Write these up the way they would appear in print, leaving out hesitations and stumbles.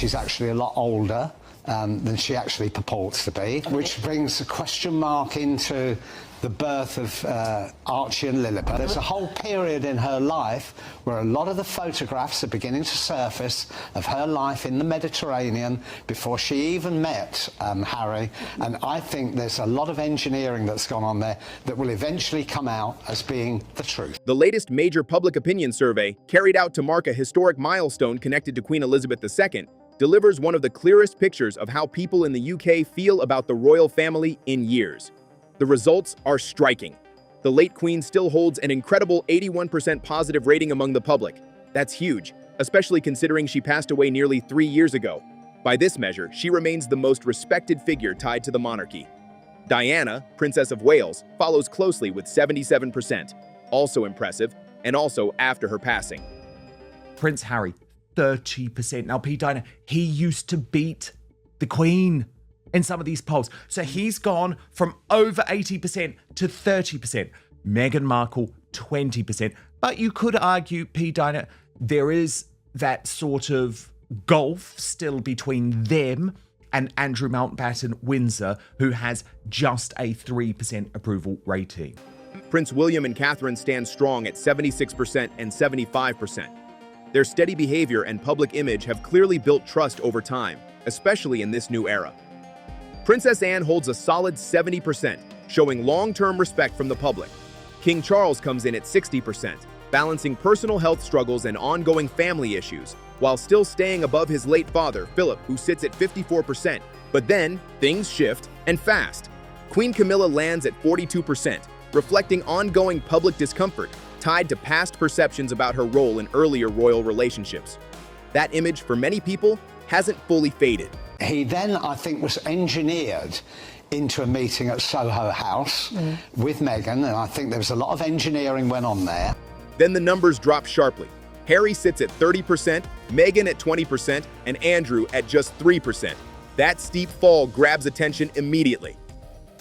she's actually a lot older than she actually purports to be, which brings a question mark into the birth of Archie and Lilibet. There's a whole period in her life where a lot of the photographs are beginning to surface of her life in the Mediterranean before she even met Harry, and I think there's a lot of engineering that's gone on there that will eventually come out as being the truth. The latest major public opinion survey, carried out to mark a historic milestone connected to Queen Elizabeth II, delivers one of the clearest pictures of how people in the UK feel about the royal family in years. The results are striking. The late Queen still holds an incredible 81% positive rating among the public. That's huge, especially considering she passed away nearly 3 years ago. By this measure, she remains the most respected figure tied to the monarchy. Diana, Princess of Wales, follows closely with 77%, also impressive, and also after her passing. Prince Harry, 30%. Now, Diana, he used to beat the Queen in some of these polls. So he's gone from over 80% to 30%. Meghan Markle, 20%. But you could argue, Diana, there is that sort of gulf still between them and Andrew Mountbatten Windsor, who has just a 3% approval rating. Prince William and Catherine stand strong at 76% and 75%. Their steady behavior and public image have clearly built trust over time, especially in this new era. Princess Anne holds a solid 70%, showing long-term respect from the public. King Charles comes in at 60%, balancing personal health struggles and ongoing family issues, while still staying above his late father, Philip, who sits at 54%. But then, things shift, and fast. Queen Camilla lands at 42%, reflecting ongoing public discomfort tied to past perceptions about her role in earlier royal relationships. That image, for many people, hasn't fully faded. He then, I think, was engineered into a meeting at Soho House with Meghan, and I think there was a lot of engineering went on there. Then the numbers drop sharply. Harry sits at 30%, Meghan at 20%, and Andrew at just 3%. That steep fall grabs attention immediately.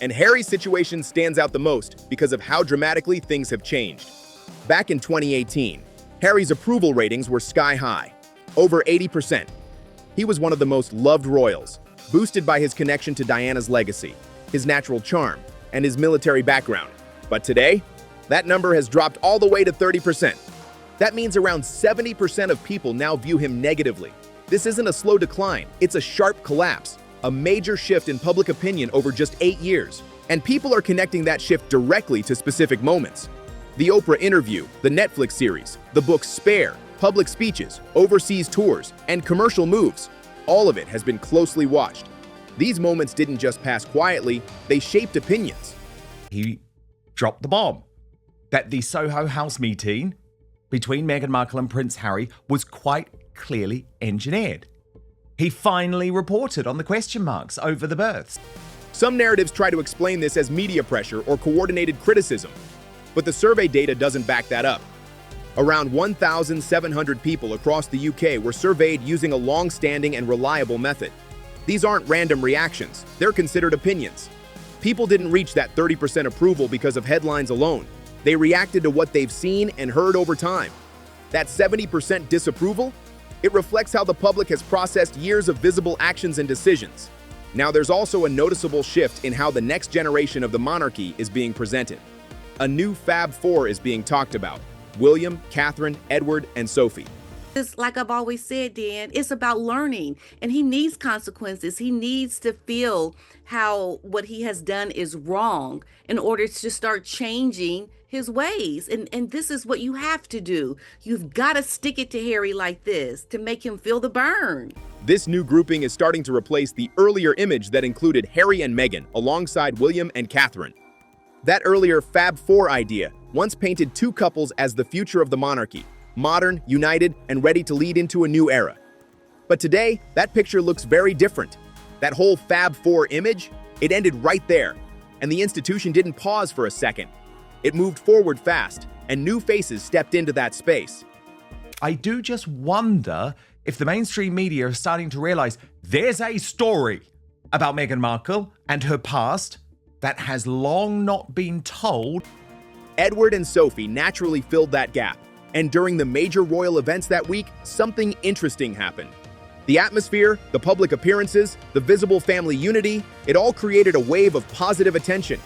And Harry's situation stands out the most because of how dramatically things have changed. Back in 2018, Harry's approval ratings were sky high, over 80%. He was one of the most loved royals, boosted by his connection to Diana's legacy, his natural charm, and his military background. But today, that number has dropped all the way to 30%. That means around 70% of people now view him negatively. This isn't a slow decline, it's a sharp collapse, a major shift in public opinion over just 8 years. And people are connecting that shift directly to specific moments. The Oprah interview, the Netflix series, the book Spare, public speeches, overseas tours, and commercial moves. All of it has been closely watched. These moments didn't just pass quietly, they shaped opinions. He dropped the bomb that the Soho House meeting between Meghan Markle and Prince Harry was quite clearly engineered. He finally reported on the question marks over the births. Some narratives try to explain this as media pressure or coordinated criticism, but the survey data doesn't back that up. Around 1,700 people across the UK were surveyed using a long-standing and reliable method. These aren't random reactions, they're considered opinions. People didn't reach that 30% approval because of headlines alone. They reacted to what they've seen and heard over time. That 70% disapproval? It reflects how the public has processed years of visible actions and decisions. Now there's also a noticeable shift in how the next generation of the monarchy is being presented. A new Fab Four is being talked about: William, Catherine, Edward, and Sophie. It's like I've always said, Dan, it's about learning, and he needs consequences. He needs to feel how what he has done is wrong in order to start changing his ways. And this is what you have to do. You've got to stick it to Harry like this to make him feel the burn. This new grouping is starting to replace the earlier image that included Harry and Meghan alongside William and Catherine. That earlier Fab Four idea once painted two couples as the future of the monarchy, modern, united, and ready to lead into a new era. But today, that picture looks very different. That whole Fab Four image, it ended right there, and the institution didn't pause for a second. It moved forward fast, and new faces stepped into that space. I do just wonder if the mainstream media are starting to realize there's a story about Meghan Markle and her past that has long not been told. Edward and Sophie naturally filled that gap, and during the major royal events that week, something interesting happened. The atmosphere, the public appearances, the visible family unity, it all created a wave of positive attention.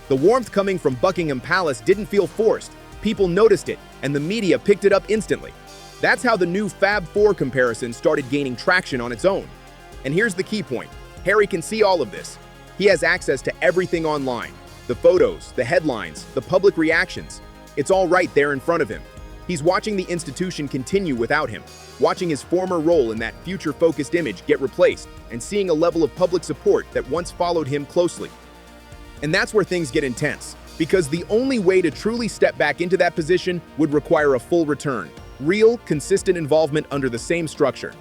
The warmth coming from Buckingham Palace didn't feel forced. People noticed it, and the media picked it up instantly. That's how the new Fab Four comparison started gaining traction on its own. And here's the key point. Harry can see all of this. He has access to everything online. The photos, the headlines, the public reactions. It's all right there in front of him. He's watching the institution continue without him, watching his former role in that future-focused image get replaced, and seeing a level of public support that once followed him closely. And that's where things get intense, because the only way to truly step back into that position would require a full return, real, consistent involvement under the same structure.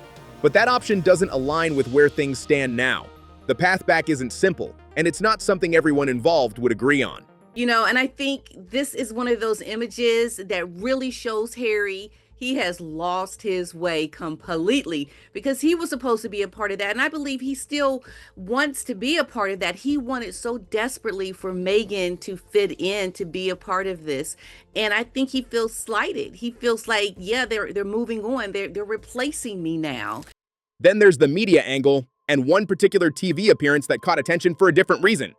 But that option doesn't align with where things stand now. The path back isn't simple, and it's not something everyone involved would agree on. You know, and I think this is one of those images that really shows Harry he has lost his way completely, because he was supposed to be a part of that. And I believe he still wants to be a part of that. He wanted so desperately for Meghan to fit in, to be a part of this. And I think he feels slighted. He feels like, yeah, they're moving on. They're replacing me now. Then there's the media angle, and one particular TV appearance that caught attention for a different reason.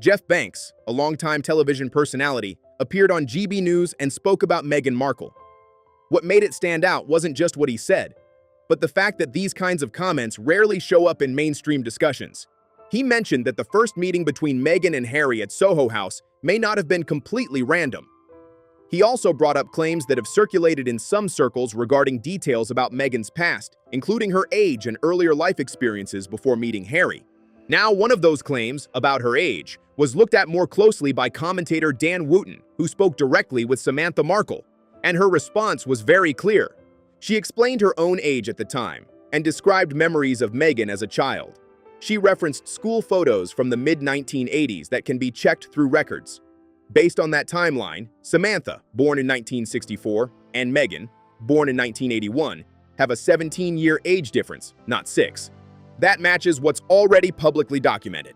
Jeff Banks, a longtime television personality, appeared on GB News and spoke about Meghan Markle. What made it stand out wasn't just what he said, but the fact that these kinds of comments rarely show up in mainstream discussions. He mentioned that the first meeting between Meghan and Harry at Soho House may not have been completely random. He also brought up claims that have circulated in some circles regarding details about Meghan's past, including her age and earlier life experiences before meeting Harry. Now, one of those claims, about her age, was looked at more closely by commentator Dan Wooten, who spoke directly with Samantha Markle, and her response was very clear. She explained her own age at the time and described memories of Meghan as a child. She referenced school photos from the mid-1980s that can be checked through records. Based on that timeline, Samantha, born in 1964, and Meghan, born in 1981, have a 17-year age difference, not 6. That matches what's already publicly documented.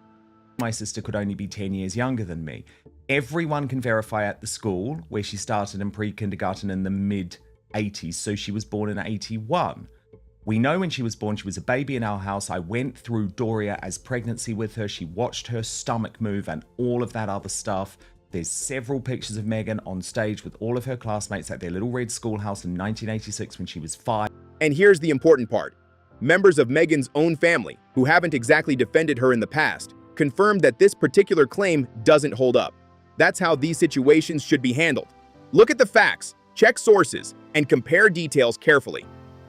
My sister could only be 10 years younger than me. Everyone can verify at the school where she started in pre-kindergarten in the mid-80s, so she was born in 81. We know when she was born, she was a baby in our house. I went through Doria as pregnancy with her. She watched her stomach move and all of that other stuff. There's several pictures of Meghan on stage with all of her classmates at their little red schoolhouse in 1986 when she was 5. And here's the important part. Members of Meghan's own family, who haven't exactly defended her in the past, confirmed that this particular claim doesn't hold up. That's how these situations should be handled. Look at the facts, check sources, and compare details carefully.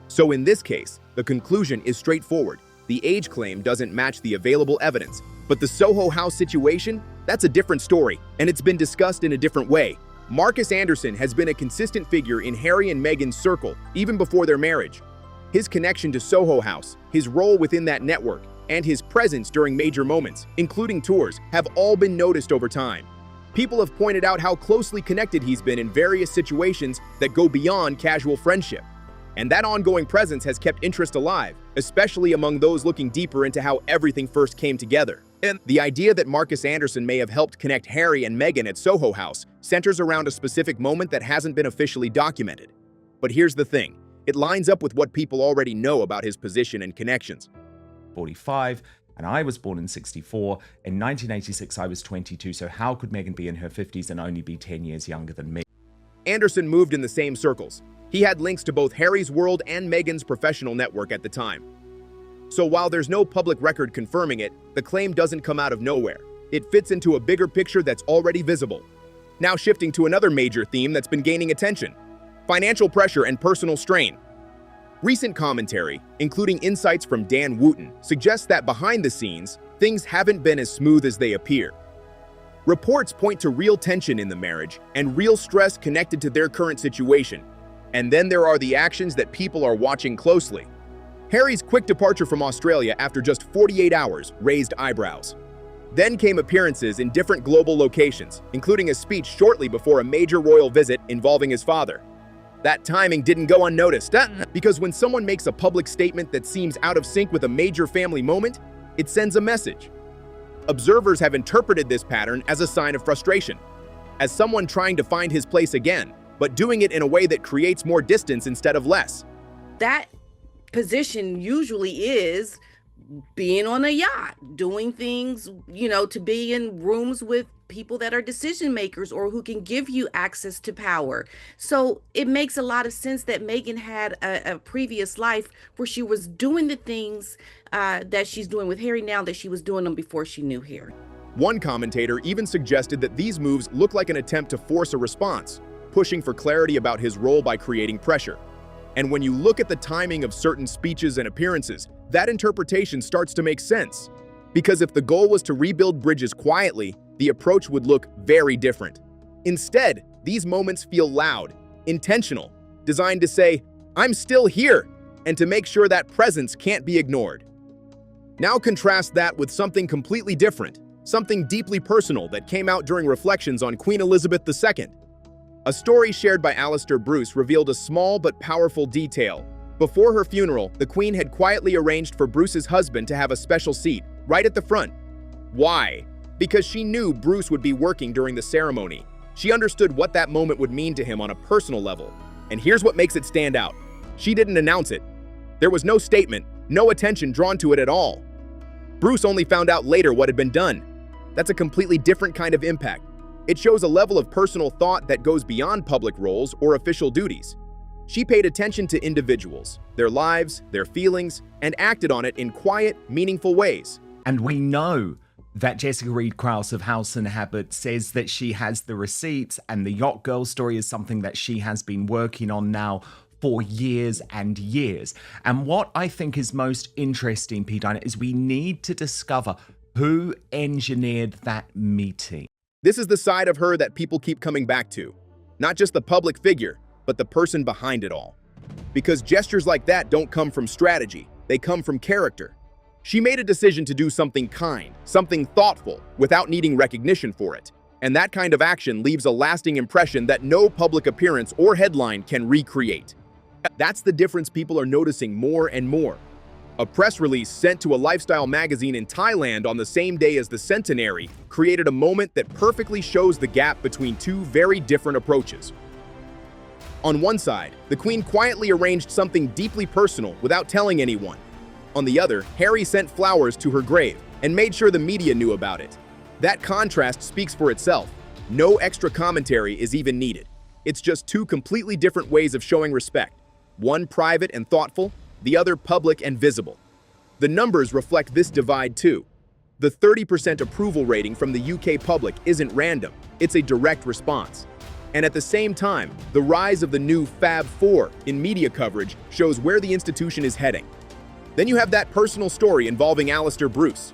So in this case, the conclusion is straightforward. The age claim doesn't match the available evidence, but the Soho House situation, that's a different story, and it's been discussed in a different way. Marcus Anderson has been a consistent figure in Harry and Meghan's circle, even before their marriage. His connection to Soho House, his role within that network, and his presence during major moments, including tours, have all been noticed over time. People have pointed out how closely connected he's been in various situations that go beyond casual friendship. And that ongoing presence has kept interest alive, especially among those looking deeper into how everything first came together. And the idea that Marcus Anderson may have helped connect Harry and Meghan at Soho House centers around a specific moment that hasn't been officially documented. But here's the thing. It lines up with what people already know about his position and connections. 45, and I was born in 64. In 1986, I was 22, so how could Meghan be in her 50s and only be 10 years younger than me? Anderson moved in the same circles. He had links to both Harry's world and Meghan's professional network at the time. So while there's no public record confirming it, the claim doesn't come out of nowhere. It fits into a bigger picture that's already visible. Now shifting to another major theme that's been gaining attention: financial pressure and personal strain. Recent commentary, including insights from Dan Wooten, suggests that behind the scenes, things haven't been as smooth as they appear. Reports point to real tension in the marriage and real stress connected to their current situation. And then there are the actions that people are watching closely. Harry's quick departure from Australia after just 48 hours raised eyebrows. Then came appearances in different global locations, including a speech shortly before a major royal visit involving his father. That timing didn't go unnoticed, because when someone makes a public statement that seems out of sync with a major family moment, it sends a message. Observers have interpreted this pattern as a sign of frustration, as someone trying to find his place again, but doing it in a way that creates more distance instead of less. That position usually is being on a yacht, doing things, to be in rooms with people that are decision makers or who can give you access to power. So it makes a lot of sense that Meghan had a previous life where she was doing the things that she's doing with Harry now, that she was doing them before she knew Harry. One commentator even suggested that these moves look like an attempt to force a response, pushing for clarity about his role by creating pressure. And when you look at the timing of certain speeches and appearances, that interpretation starts to make sense. Because if the goal was to rebuild bridges quietly, the approach would look very different. Instead, these moments feel loud, intentional, designed to say, "I'm still here," and to make sure that presence can't be ignored. Now contrast that with something completely different, something deeply personal that came out during reflections on Queen Elizabeth II. A story shared by Alistair Bruce revealed a small but powerful detail. Before her funeral, the Queen had quietly arranged for Bruce's husband to have a special seat, right at the front. Why? Because she knew Bruce would be working during the ceremony. She understood what that moment would mean to him on a personal level. And here's what makes it stand out. She didn't announce it. There was no statement, no attention drawn to it at all. Bruce only found out later what had been done. That's a completely different kind of impact. It shows a level of personal thought that goes beyond public roles or official duties. She paid attention to individuals, their lives, their feelings, and acted on it in quiet, meaningful ways. And we know that Jessica Reed-Krause of House and Habit says that she has the receipts, and the Yacht Girl story is something that she has been working on now for years and years. And what I think is most interesting, P. Dinah, is we need to discover who engineered that meeting. This is the side of her that people keep coming back to. Not just the public figure, but the person behind it all. Because gestures like that don't come from strategy, they come from character. She made a decision to do something kind, something thoughtful, without needing recognition for it. And that kind of action leaves a lasting impression that no public appearance or headline can recreate. That's the difference people are noticing more and more. A press release sent to a lifestyle magazine in Thailand on the same day as the centenary created a moment that perfectly shows the gap between two very different approaches. On one side, the Queen quietly arranged something deeply personal without telling anyone. On the other, Harry sent flowers to her grave and made sure the media knew about it. That contrast speaks for itself. No extra commentary is even needed. It's just two completely different ways of showing respect. One private and thoughtful, the other public and visible. The numbers reflect this divide too. The 30% approval rating from the UK public isn't random, it's a direct response. And at the same time, the rise of the new Fab Four in media coverage shows where the institution is heading. Then you have that personal story involving Alistair Bruce.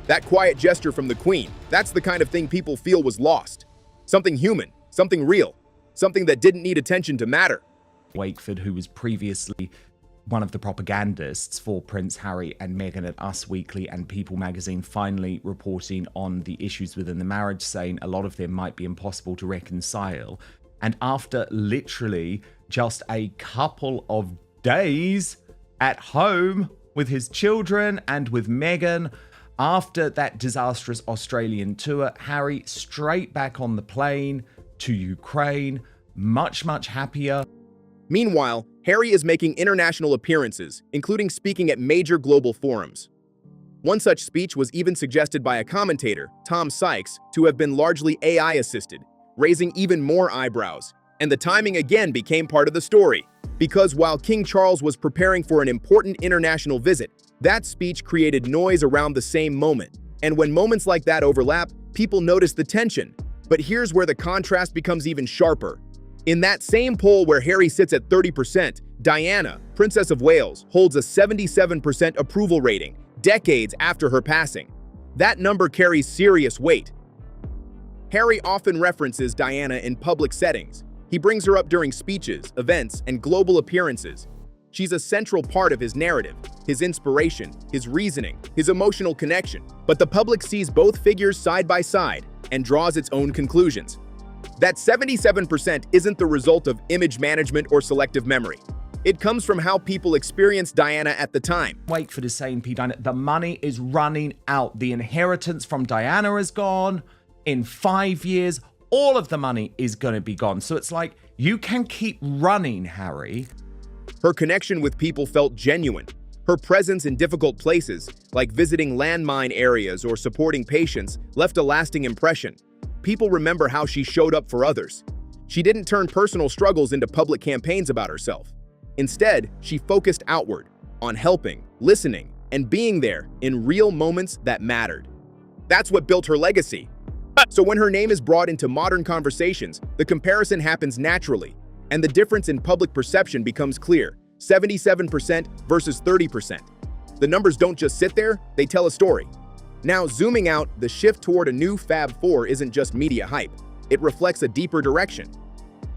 That quiet gesture from the Queen, that's the kind of thing people feel was lost. Something human, something real, something that didn't need attention to matter. Wakeford, who was previously one of the propagandists for Prince Harry and Meghan at Us Weekly and People magazine, finally reporting on the issues within the marriage, saying a lot of them might be impossible to reconcile. And after literally just a couple of days at home with his children and with Meghan, after that disastrous Australian tour, Harry straight back on the plane to Ukraine, much happier. Meanwhile, Harry is making international appearances, including speaking at major global forums. One such speech was even suggested by a commentator, Tom Sykes, to have been largely AI-assisted, raising even more eyebrows. And the timing again became part of the story, because while King Charles was preparing for an important international visit, that speech created noise around the same moment. And when moments like that overlap, people notice the tension. But here's where the contrast becomes even sharper. In that same poll where Harry sits at 30%, Diana, Princess of Wales, holds a 77% approval rating, decades after her passing. That number carries serious weight. Harry often references Diana in public settings. He brings her up during speeches, events, and global appearances. She's a central part of his narrative, his inspiration, his reasoning, his emotional connection. But the public sees both figures side by side and draws its own conclusions. That 77% isn't the result of image management or selective memory. It comes from how people experience Diana at the time. Wakeford is saying, P. Dinah, the money is running out. The inheritance from Diana is gone. In 5 years, all of the money is going to be gone. So it's like, you can keep running, Harry, Her connection with people felt genuine. Her presence in difficult places, like visiting landmine areas or supporting patients, left a lasting impression. People remember how she showed up for others. She didn't turn personal struggles into public campaigns about herself. Instead, she focused outward, on helping, listening, and being there in real moments that mattered. That's what built her legacy. So when her name is brought into modern conversations, the comparison happens naturally, and the difference in public perception becomes clear: 77% versus 30%. The numbers don't just sit there, they tell a story. Now, zooming out, the shift toward a new Fab Four isn't just media hype. It reflects a deeper direction.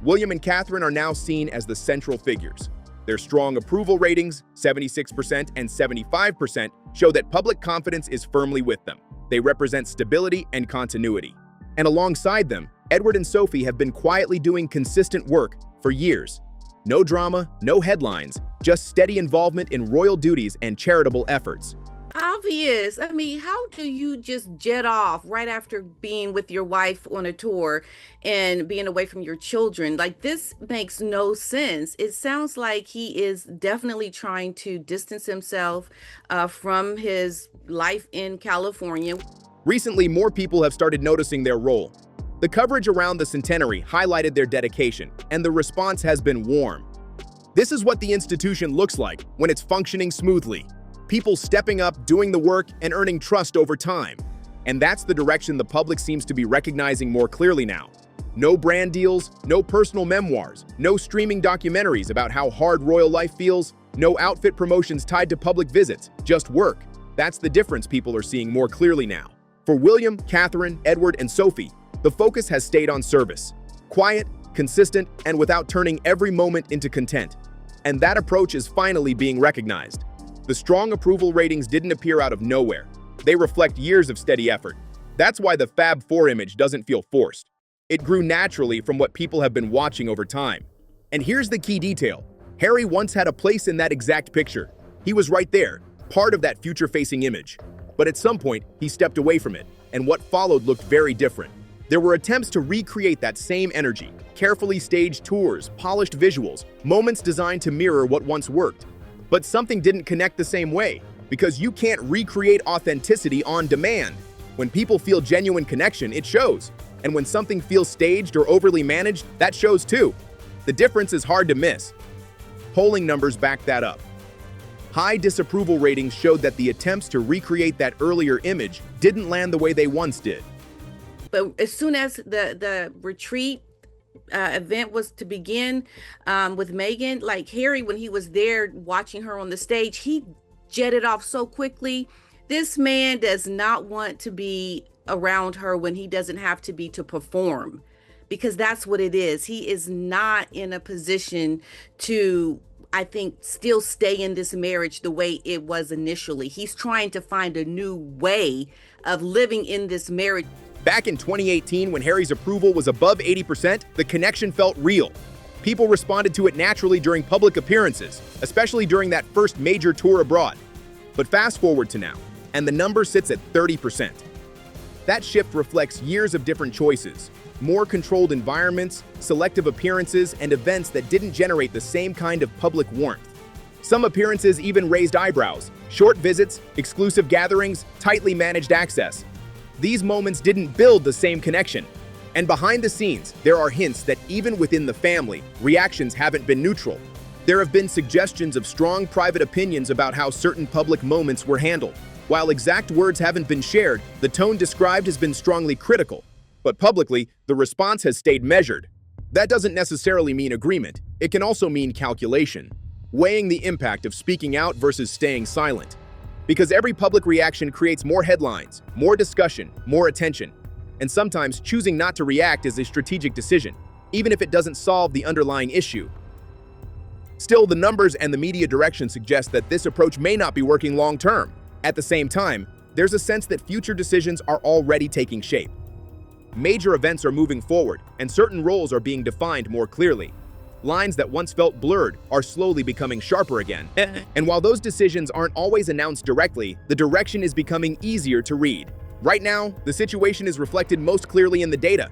William and Catherine are now seen as the central figures. Their strong approval ratings, 76% and 75%, show that public confidence is firmly with them. They represent stability and continuity. And alongside them, Edward and Sophie have been quietly doing consistent work for years. No drama, no headlines, just steady involvement in royal duties and charitable efforts. Obvious. I mean, how do you just jet off right after being with your wife on a tour and being away from your children? Like, this makes no sense. It sounds like he is definitely trying to distance himself from his life in California. Recently, more people have started noticing their role. The coverage around the centenary highlighted their dedication, and the response has been warm. This is what the institution looks like when it's functioning smoothly. People stepping up, doing the work, and earning trust over time. And that's the direction the public seems to be recognizing more clearly now. No brand deals, no personal memoirs, no streaming documentaries about how hard royal life feels, no outfit promotions tied to public visits, just work. That's the difference people are seeing more clearly now. For William, Catherine, Edward, and Sophie, the focus has stayed on service. Quiet, consistent, and without turning every moment into content. And that approach is finally being recognized. The strong approval ratings didn't appear out of nowhere. They reflect years of steady effort. That's why the Fab Four image doesn't feel forced. It grew naturally from what people have been watching over time. And here's the key detail. Harry once had a place in that exact picture. He was right there, part of that future-facing image. But at some point, he stepped away from it, and what followed looked very different. There were attempts to recreate that same energy, carefully staged tours, polished visuals, moments designed to mirror what once worked. But something didn't connect the same way, because you can't recreate authenticity on demand. When people feel genuine connection, it shows. And when something feels staged or overly managed, that shows too. The difference is hard to miss. Polling numbers back that up. High disapproval ratings showed that the attempts to recreate that earlier image didn't land the way they once did. But as soon as the retreat event was to begin with Meghan, like Harry, when he was there watching her on the stage, he jetted off so quickly. This man does not want to be around her when he doesn't have to be to perform, because that's what it is. He is not in a position to, I think, still stay in this marriage the way it was initially. He's trying to find a new way of living in this marriage. Back in 2018, when Harry's approval was above 80%, the connection felt real. People responded to it naturally during public appearances, especially during that first major tour abroad. But fast forward to now, and the number sits at 30%. That shift reflects years of different choices, more controlled environments, selective appearances, and events that didn't generate the same kind of public warmth. Some appearances even raised eyebrows, short visits, exclusive gatherings, tightly managed access. These moments didn't build the same connection. And behind the scenes, there are hints that even within the family, reactions haven't been neutral. There have been suggestions of strong private opinions about how certain public moments were handled. While exact words haven't been shared, the tone described has been strongly critical. But publicly, the response has stayed measured. That doesn't necessarily mean agreement. It can also mean calculation, weighing the impact of speaking out versus staying silent. Because every public reaction creates more headlines, more discussion, more attention. And sometimes choosing not to react is a strategic decision, even if it doesn't solve the underlying issue. Still, the numbers and the media direction suggest that this approach may not be working long-term. At the same time, there's a sense that future decisions are already taking shape. Major events are moving forward, and certain roles are being defined more clearly. Lines that once felt blurred are slowly becoming sharper again. And while those decisions aren't always announced directly, the direction is becoming easier to read. Right now, the situation is reflected most clearly in the data.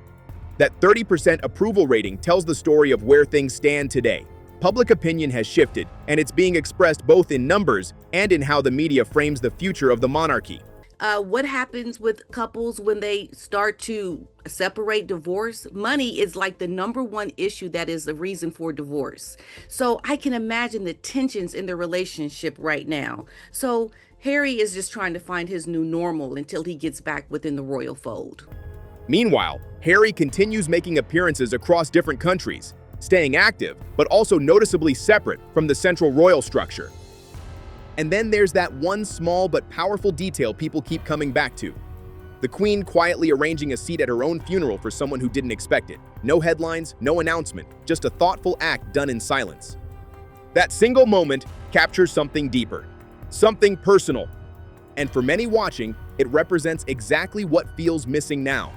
That 30% approval rating tells the story of where things stand today. Public opinion has shifted, and it's being expressed both in numbers and in how the media frames the future of the monarchy. What happens with couples when they start to separate, divorce? Money is like the number one issue that is the reason for divorce. So I can imagine the tensions in the relationship right now. So Harry is just trying to find his new normal until he gets back within the royal fold. Meanwhile, Harry continues making appearances across different countries, staying active, but also noticeably separate from the central royal structure. And then there's that one small but powerful detail people keep coming back to. The Queen quietly arranging a seat at her own funeral for someone who didn't expect it. No headlines, no announcement, just a thoughtful act done in silence. That single moment captures something deeper, something personal. And for many watching, it represents exactly what feels missing now.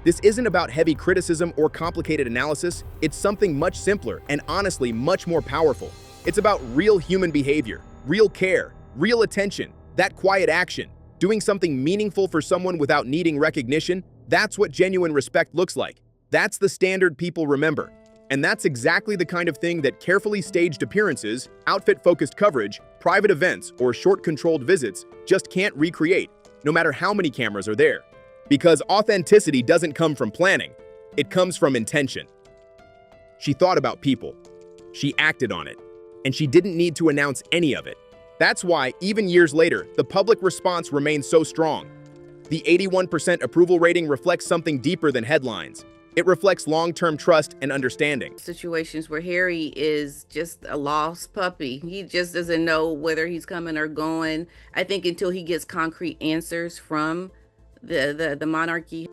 This isn't about heavy criticism or complicated analysis, it's something much simpler and honestly much more powerful. It's about real human behavior, real care, real attention, that quiet action, doing something meaningful for someone without needing recognition. That's what genuine respect looks like. That's the standard people remember. And that's exactly the kind of thing that carefully staged appearances, outfit-focused coverage, private events, or short-controlled visits just can't recreate, no matter how many cameras are there. Because authenticity doesn't come from planning, it comes from intention. She thought about people, she acted on it, and she didn't need to announce any of it. That's why, even years later, the public response remains so strong. The 81% approval rating reflects something deeper than headlines. It reflects long-term trust and understanding. Situations where Harry is just a lost puppy. He just doesn't know whether he's coming or going. I think until he gets concrete answers from the monarchy.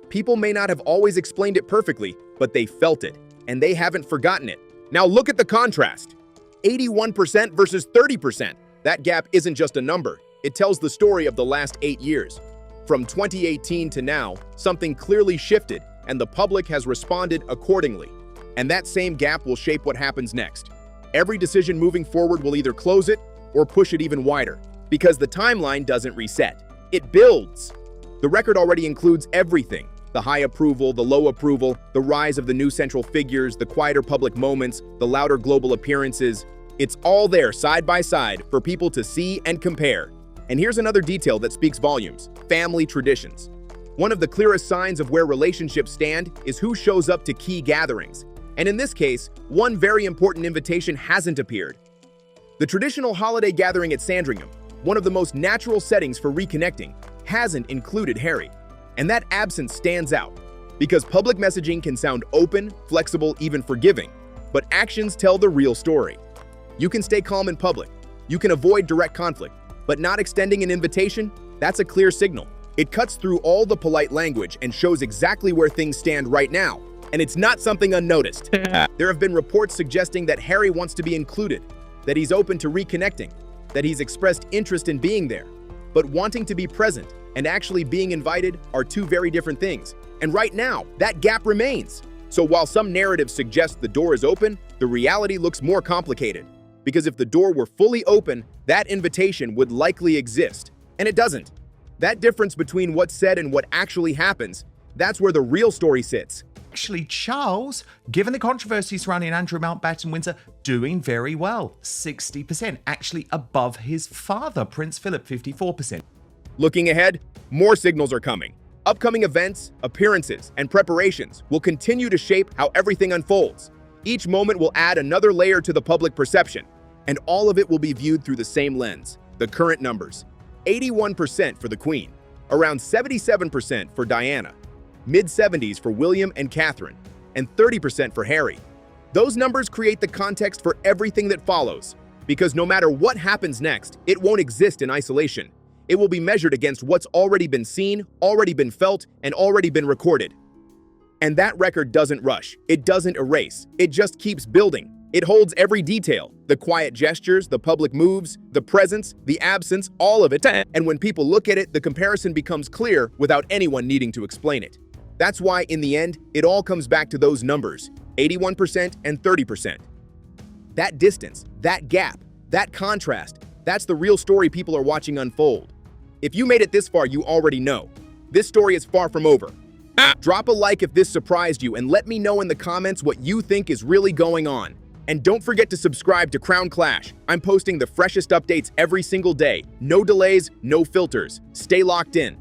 People may not have always explained it perfectly, but they felt it, and they haven't forgotten it. Now look at the contrast. 81% versus 30%. That gap isn't just a number. It tells the story of the last 8 years. From 2018 to now, something clearly shifted, and the public has responded accordingly. And that same gap will shape what happens next. Every decision moving forward will either close it or push it even wider, because the timeline doesn't reset. It builds. The record already includes everything: the high approval, the low approval, the rise of the new central figures, the quieter public moments, the louder global appearances. It's all there side by side for people to see and compare. And here's another detail that speaks volumes: family traditions. One of the clearest signs of where relationships stand is who shows up to key gatherings. And in this case, one very important invitation hasn't appeared. The traditional holiday gathering at Sandringham, one of the most natural settings for reconnecting, hasn't included Harry. And that absence stands out, because public messaging can sound open, flexible, even forgiving, but actions tell the real story. You can stay calm in public, you can avoid direct conflict, but not extending an invitation, that's a clear signal. It cuts through all the polite language and shows exactly where things stand right now. And it's not something unnoticed. There have been reports suggesting that Harry wants to be included, that he's open to reconnecting, that he's expressed interest in being there. But wanting to be present and actually being invited are two very different things. And right now, that gap remains. So while some narratives suggest the door is open, the reality looks more complicated. Because if the door were fully open, that invitation would likely exist. And it doesn't. That difference between what's said and what actually happens, that's where the real story sits. Actually, Charles, given the controversy surrounding Andrew Mountbatten Windsor, doing very well, 60%, actually above his father, Prince Philip, 54%. Looking ahead, more signals are coming. Upcoming events, appearances, and preparations will continue to shape how everything unfolds. Each moment will add another layer to the public perception, and all of it will be viewed through the same lens, the current numbers. 81% for the Queen, around 77% for Diana, mid-70s for William and Catherine, and 30% for Harry. Those numbers create the context for everything that follows, because no matter what happens next, it won't exist in isolation. It will be measured against what's already been seen, already been felt, and already been recorded. And that record doesn't rush, it doesn't erase, it just keeps building. It holds every detail, the quiet gestures, the public moves, the presence, the absence, all of it. And when people look at it, the comparison becomes clear without anyone needing to explain it. That's why, in the end, it all comes back to those numbers, 81% and 30%. That distance, that gap, that contrast, that's the real story people are watching unfold. If you made it this far, you already know. This story is far from over. Drop a like if this surprised you and let me know in the comments what you think is really going on. And don't forget to subscribe to Crown Clash. I'm posting the freshest updates every single day. No delays, no filters. Stay locked in.